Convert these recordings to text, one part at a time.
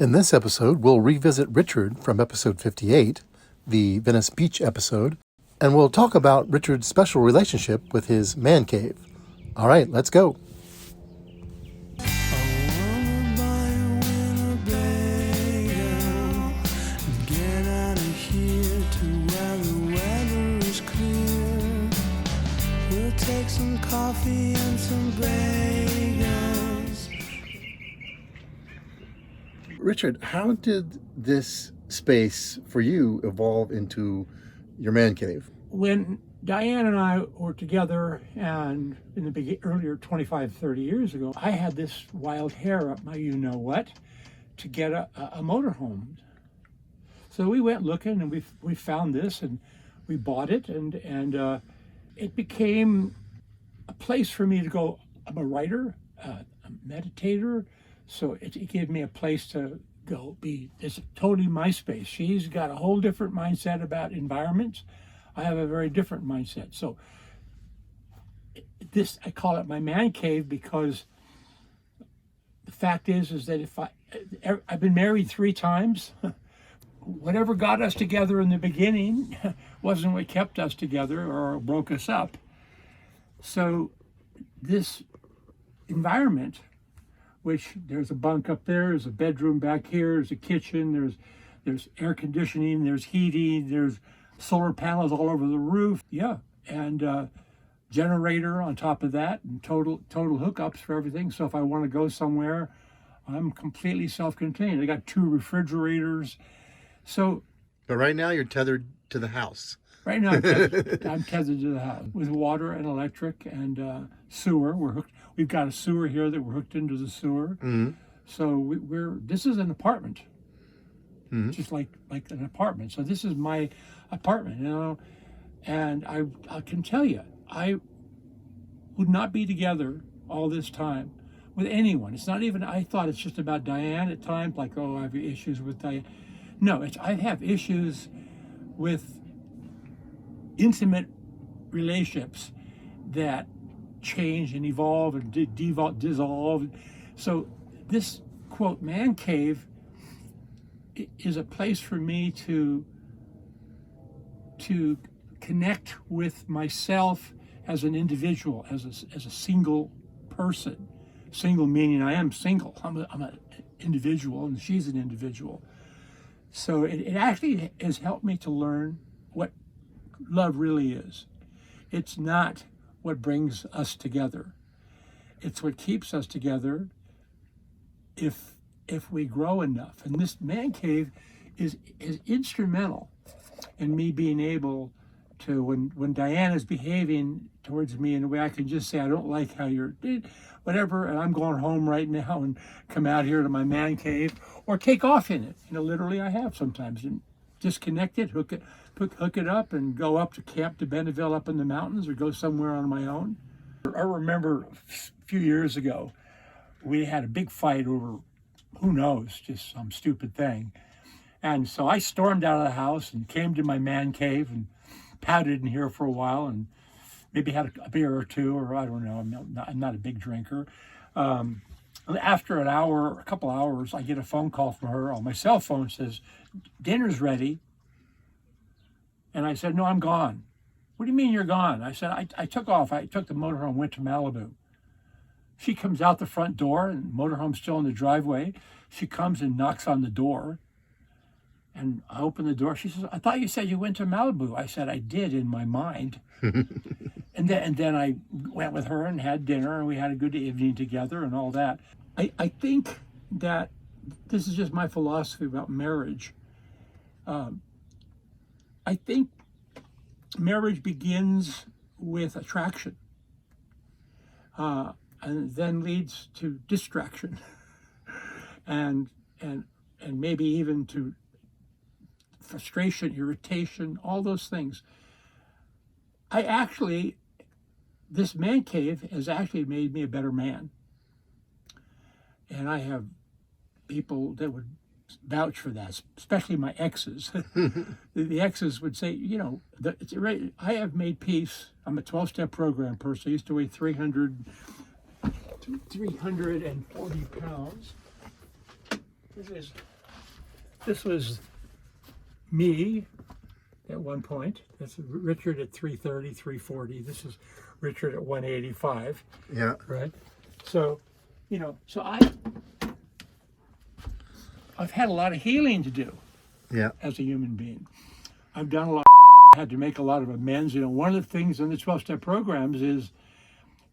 In this episode, we'll revisit Richard from episode 58, the Venice Beach episode, and we'll talk about Richard's special relationship with his man cave. All right, let's go. Some coffee and some bagels. Richard, how did this space for you evolve into your man cave? When Diane and I were together, and in the earlier 25, 30 years ago, I had this wild hair up my you-know-what to get a motorhome. So we went looking, and we found this, and we bought it, and it became a place for me to go. I'm a writer, a meditator, so it gave me a place to go be. It's totally my space. She's got a whole different mindset about environments. I have a very different mindset. So this, I call it my man cave, because the fact is that if I've been married 3 times. Whatever got us together in the beginning wasn't what kept us together or broke us up. So this environment, which there's a bunk up there, there's a bedroom back here, there's a kitchen, there's air conditioning, there's heating, there's solar panels all over the roof, and generator on top of that, and total hookups for everything. So if I want to go somewhere, I'm completely self-contained. I got 2 refrigerators. So, but right now you're tethered to the house. Right now, I'm tethered to the house with water and electric and sewer. We're hooked. We've got a sewer here that we're hooked into the sewer. Mm-hmm. So this is an apartment, just like an apartment. So this is my apartment, And I can tell you, I would not be together all this time with anyone. It's not even. I thought it's just about Diane at times, like, oh, I have issues with Diane. No, I have issues with intimate relationships that change and evolve and dissolve. So this, quote, man cave is a place for me to connect with myself as an individual, as a single person. Single meaning I am single. I'm an individual, and she's an individual. So it actually has helped me to learn what love really is. It's not what brings us together. It's what keeps us together if we grow enough. And this man cave is instrumental in me being able to, when Diane is behaving towards me in a way I can just say, I don't like how you're, whatever, and I'm going home right now and come out here to my man cave, or take off in it. Literally I have sometimes, and disconnect it, hook it up, and go up to Camp de Benneville up in the mountains, or go somewhere on my own. I remember a few years ago, we had a big fight over, who knows, just some stupid thing. And so I stormed out of the house and came to my man cave and pouted in here for a while, and maybe had a beer or 2, or I don't know, I'm not a big drinker. After a couple hours, I get a phone call from her on my cell phone. Says, dinner's ready. And I said, no, I'm gone. What do you mean you're gone? I said, I took off. I took the motorhome, went to Malibu. She comes out the front door, and the motorhome's still in the driveway. She comes and knocks on the door. And I open the door. She says, I thought you said you went to Malibu. I said, I did in my mind. And then I went with her and had dinner, and we had a good evening together and all that. I think that this is just my philosophy about marriage. I think marriage begins with attraction, and then leads to distraction, and maybe even to frustration, irritation, all those things. This man cave has actually made me a better man. And I have people that would vouch for that, especially my exes. The exes would say, I have made peace. I'm a 12-step program person. I used to weigh 340 pounds. This was me at one point. That's Richard at 330, 340. This is Richard at 185. Yeah. Right. So, I've had a lot of healing to do. Yeah. As a human being. I've done a lot had to make a lot of amends. One of the things in the 12-step programs is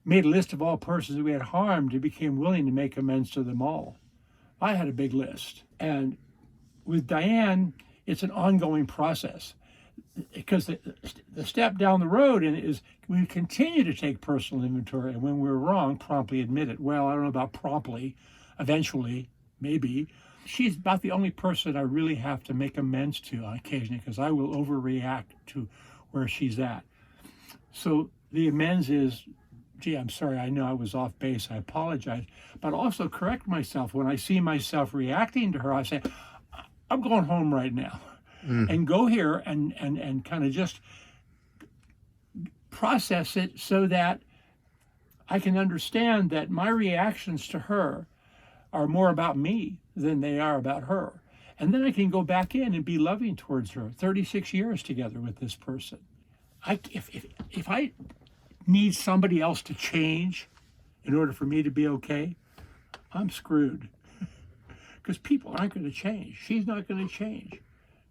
made a list of all persons that we had harmed and became willing to make amends to them all. I had a big list. And with Diane, it's an ongoing process. Because the step down the road is we continue to take personal inventory, and when we're wrong, promptly admit it. Well, I don't know about promptly, eventually, maybe. She's about the only person I really have to make amends to on occasion, because I will overreact to where she's at. So the amends is, gee, I'm sorry, I know I was off base, I apologize, but also correct myself. When I see myself reacting to her, I say, I'm going home right now. And go here and kind of just process it so that I can understand that my reactions to her are more about me than they are about her. And then I can go back in and be loving towards her. 36 years together with this person. If I need somebody else to change in order for me to be okay, I'm screwed. Because people aren't going to change. She's not going to change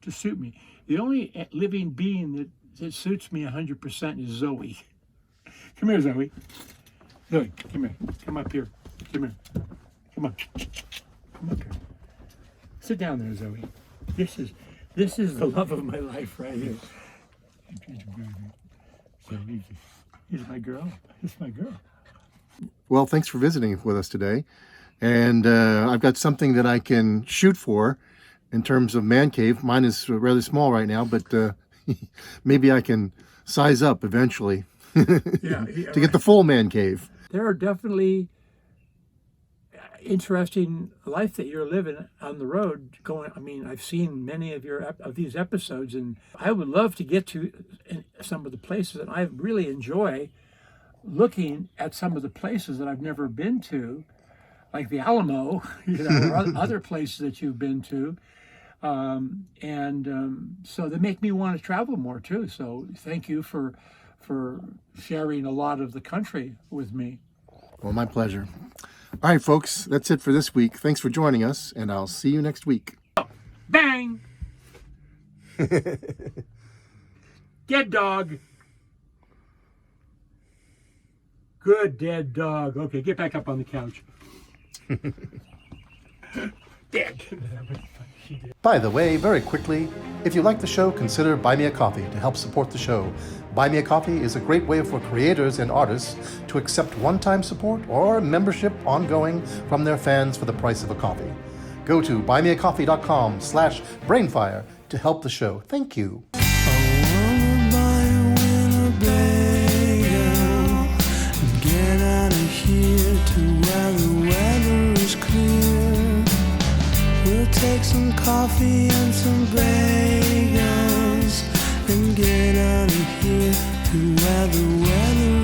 to suit me. The only living being that suits me 100% is Zoe. Come here, Zoe. Zoe, come here. Come up here. Come here. Come on. Come up here. Sit down there, Zoe. This is the love of my life right here. Zoe, here's my girl. This is my girl. Well, thanks for visiting with us today. And I've got something that I can shoot for in terms of man cave. Mine is rather small right now, but maybe I can size up eventually to get the full man cave. There are definitely interesting life that you're living on the road going. I mean, I've seen many of these episodes, and I would love to get to some of the places, and I really enjoy looking at some of the places that I've never been to, like the Alamo, or other places that you've been to. So they make me want to travel more too. So thank you for sharing a lot of the country with me. Well, my pleasure. All right, folks, that's it for this week. Thanks for joining us, and I'll see you next week. Bang! Dead dog. Good dead dog. Okay, get back up on the couch. Dead. By the way, very quickly, if you like the show, consider Buy Me a Coffee to help support the show. Buy Me a Coffee is a great way for creators and artists to accept one-time support or membership ongoing from their fans for the price of a coffee. Go to buymeacoffee.com/BrainFire to help the show. Thank you. Take some coffee and some bagels and get out of here to where the weather